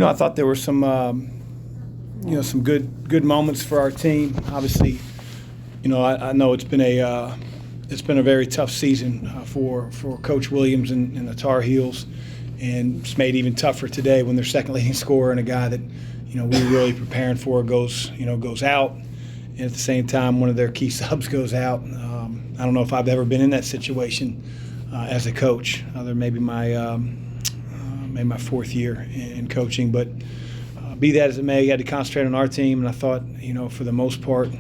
I thought there were some, some good moments for our team. Obviously, I know it's been a very tough season for Coach Williams and the Tar Heels, and it's made even tougher today when their second leading scorer and a guy that we were really preparing for goes out, and at the same time one of their key subs goes out. I don't know if I've ever been in that situation as a coach. Other maybe my fourth year in coaching, but be that as it may, you had to concentrate on our team, and I thought, for the most part,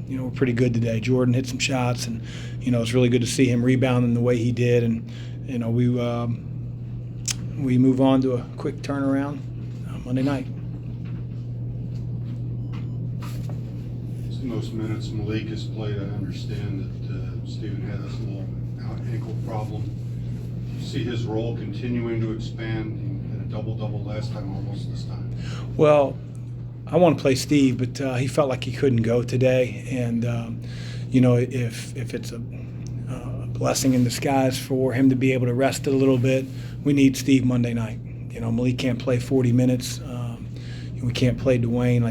we're pretty good today. Jordan hit some shots, and it's really good to see him rebounding the way he did, and we move on to a quick turnaround Monday night. It's the most minutes Malik has played. I understand that Stephen had this little ankle problem. Do you see his role continuing to expand? He had a double-double last time, almost this time. Well, I want to play Steve, but he felt like he couldn't go today, and if it's a blessing in disguise for him to be able to rest it a little bit, we need Steve Monday night. Malik can't play 40 minutes. We can't play Dwayne.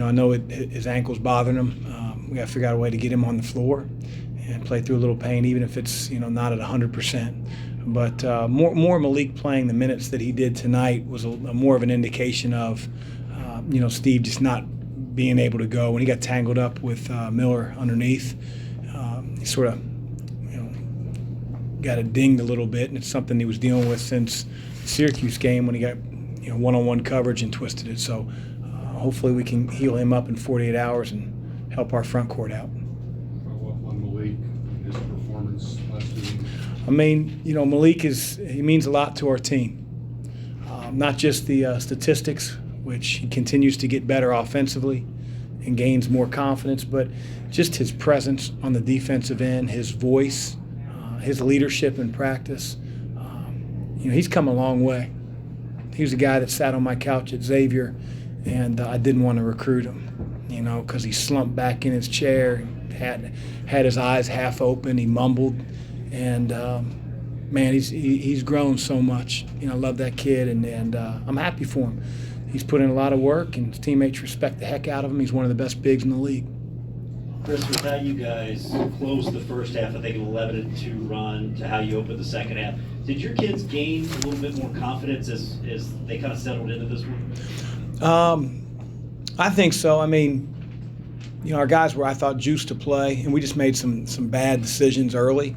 I know his ankle's bothering him. We got to figure out a way to get him on the floor and play through a little pain, even if it's not at 100%. But more Malik playing the minutes that he did tonight was more of an indication of Steve just not being able to go. When he got tangled up with Miller underneath, he sort of got it dinged a little bit, and it's something he was dealing with since the Syracuse game when he got one-on-one coverage and twisted it. So hopefully we can heal him up in 48 hours and help our front court out. Follow up on Malik and his performance last week. Malik he means a lot to our team. Not just the statistics, which he continues to get better offensively and gains more confidence, but just his presence on the defensive end, his voice, his leadership in practice. He's come a long way. He was a guy that sat on my couch at Xavier, and I didn't want to recruit him, because he slumped back in his chair, had his eyes half open, he mumbled, and man, he's grown so much. I love that kid, and I'm happy for him. He's put in a lot of work, and his teammates respect the heck out of him. He's one of the best bigs in the league. Chris, with how you guys closed the first half, I think an 11-2 run, to how you opened the second half, did your kids gain a little bit more confidence as they kind of settled into this one? I think so. Our guys were, I thought, juiced to play, and we just made some bad decisions early.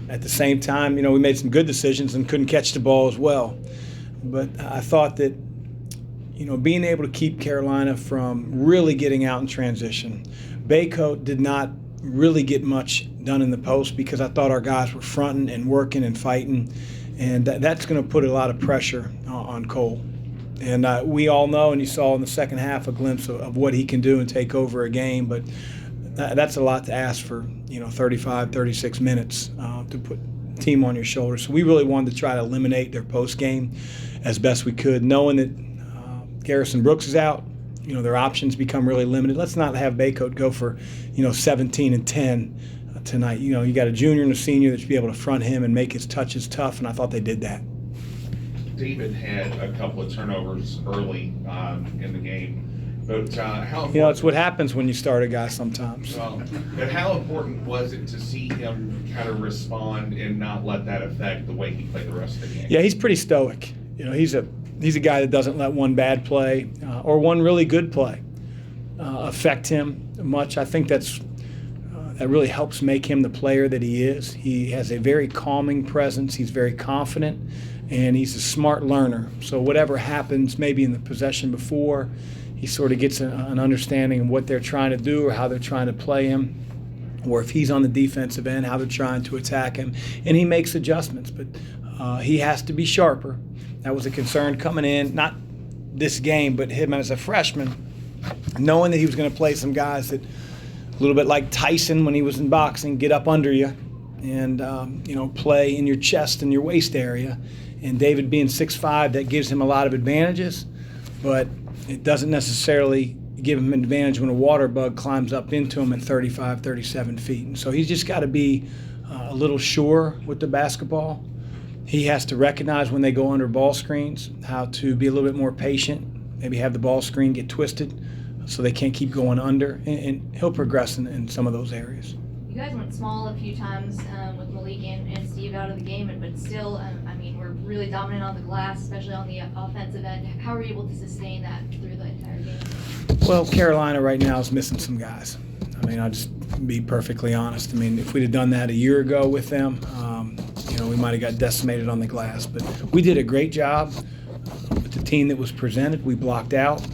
At the same time, we made some good decisions and couldn't catch the ball as well. But I thought that, being able to keep Carolina from really getting out in transition. Baycoat did not really get much done in the post because I thought our guys were fronting and working and fighting, and that's going to put a lot of pressure on Cole. And we all know, and you saw in the second half a glimpse of what he can do and take over a game, but that's a lot to ask for, 35, 36 minutes to put the team on your shoulders. So we really wanted to try to eliminate their post game as best we could, knowing that Garrison Brooks is out. Their options become really limited. Let's not have Baycoat go for, 17 and 10 tonight. You got a junior and a senior that should be able to front him and make his touches tough, and I thought they did that. David had a couple of turnovers early in the game, but how? It's what happens when you start a guy sometimes. Well, but how important was it to see him kind of respond and not let that affect the way he played the rest of the game? Yeah, he's pretty stoic. He's a guy that doesn't let one bad play or one really good play affect him much. I think that really helps make him the player that he is. He has a very calming presence. He's very confident, and he's a smart learner. So whatever happens maybe in the possession before, he sort of gets an understanding of what they're trying to do or how they're trying to play him, or if he's on the defensive end, how they're trying to attack him, and he makes adjustments. But he has to be sharper. That was a concern coming in, not this game, but him as a freshman, knowing that he was going to play some guys that, a little bit like Tyson when he was in boxing, get up under you and, play in your chest and your waist area. And David being 6'5", that gives him a lot of advantages, but it doesn't necessarily give him an advantage when a water bug climbs up into him at 35, 37 feet. And so he's just got to be a little sure with the basketball. He has to recognize when they go under ball screens, how to be a little bit more patient, maybe have the ball screen get twisted so they can't keep going under, and he'll progress in some of those areas. You guys went small a few times with Malik and Steve out of the game, but still, I mean, we're really dominant on the glass, especially on the offensive end. How were you able to sustain that through the entire game? Well, Carolina right now is missing some guys. I mean, I'll just be perfectly honest. I mean, if we'd have done that a year ago with them, we might have got decimated on the glass. But we did a great job with the team that was presented. We blocked out.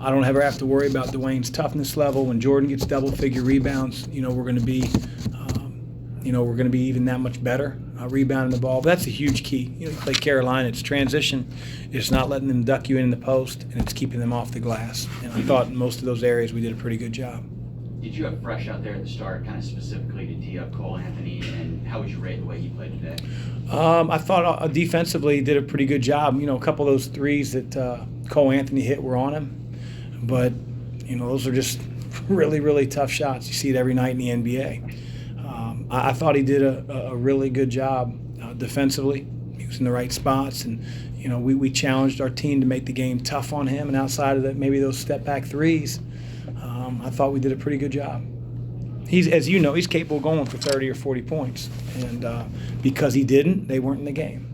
I don't ever have to worry about Dwayne's toughness level. When Jordan gets double-figure rebounds, we're going to be, we're going to be even that much better rebounding the ball. But that's a huge key. You play Carolina, it's transition. It's not letting them duck you in the post, and it's keeping them off the glass. And I thought in most of those areas we did a pretty good job. Did you have Fresh out there at the start, kind of specifically to tee up Cole Anthony, and how would you rate the way he played today? I thought defensively he did a pretty good job. A couple of those threes that Cole Anthony hit were on him. But, those are just really, really tough shots. You see it every night in the NBA. I thought he did a really good job defensively. He was in the right spots. And, we challenged our team to make the game tough on him. And outside of that, maybe those step-back threes, I thought we did a pretty good job. As you know, he's capable of going for 30 or 40 points. And because he didn't, they weren't in the game.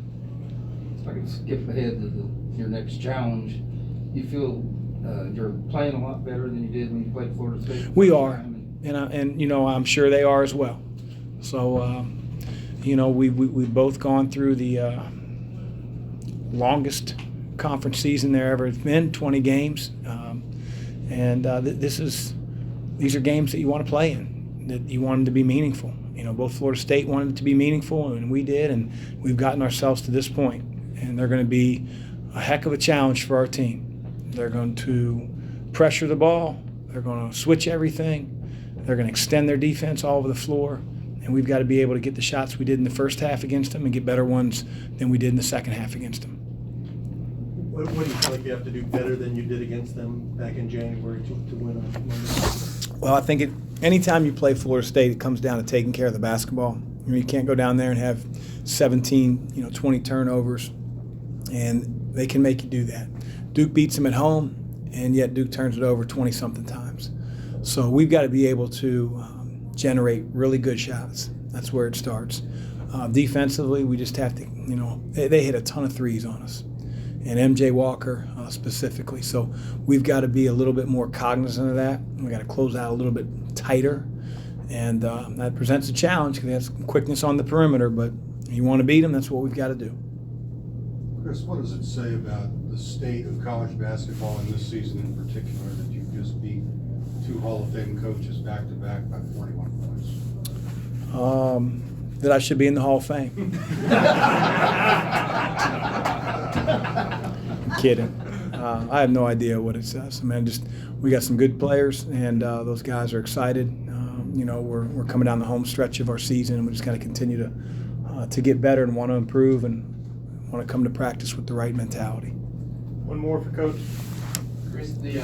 If I could skip ahead to your next challenge, you feel you're playing a lot better than you did when you played Florida State? We are, and I'm sure they are as well. So, we've both gone through the longest conference season there ever has been, 20 games, these are games that you want to play in, that you want them to be meaningful. Both Florida State wanted it to be meaningful, and we did, and we've gotten ourselves to this point, and they're going to be a heck of a challenge for our team. They're going to pressure the ball. They're going to switch everything. They're going to extend their defense all over the floor. And we've got to be able to get the shots we did in the first half against them and get better ones than we did in the second half against them. What do you feel like you have to do better than you did against them back in January to win on Monday? Well, I think anytime you play Florida State, it comes down to taking care of the basketball. You can't go down there and have 17, 20 turnovers, and they can make you do that. Duke beats them at home, and yet Duke turns it over 20-something times. So we've got to be able to generate really good shots. That's where it starts. Defensively, we just have to, they hit a ton of threes on us, and MJ Walker specifically. So we've got to be a little bit more cognizant of that. We've got to close out a little bit tighter, and that presents a challenge because they have some quickness on the perimeter, but you want to beat them, that's what we've got to do. Chris, what does it say about the state of college basketball in this season in particular that you just beat two Hall of Fame coaches back-to-back by 41 points? That I should be in the Hall of Fame. I'm kidding. I have no idea what it says. I mean, we got some good players, and those guys are excited. We're coming down the home stretch of our season, and we just got to continue to get better and want to improve and want to come to practice with the right mentality. One more for Coach. Chris, the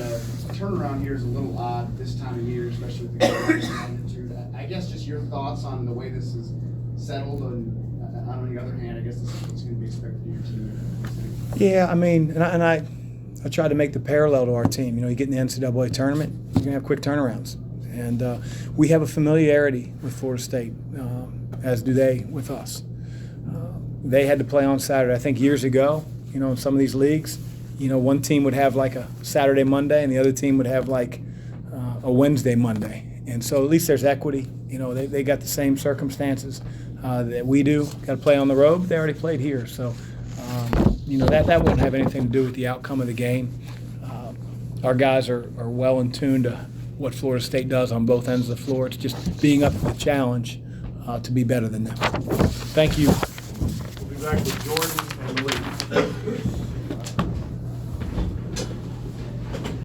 turnaround here is a little odd this time of year, especially with the magnitude. I guess just your thoughts on the way this is settled, and on the other hand, I guess this is what's going to be expected of your team. Yeah, I mean, and I tried to make the parallel to our team. You get in the NCAA tournament, you're going to have quick turnarounds. And we have a familiarity with Florida State, as do they with us. They had to play on Saturday. I think years ago, in some of these leagues, one team would have like a Saturday, Monday, and the other team would have like a Wednesday, Monday. And so at least there's equity. They got the same circumstances that we do. Got to play on the road, but they already played here. So, that won't have anything to do with the outcome of the game. Our guys are well in tune to what Florida State does on both ends of the floor. It's just being up to the challenge to be better than them. Thank you. We'll be back with Jordan and Louis.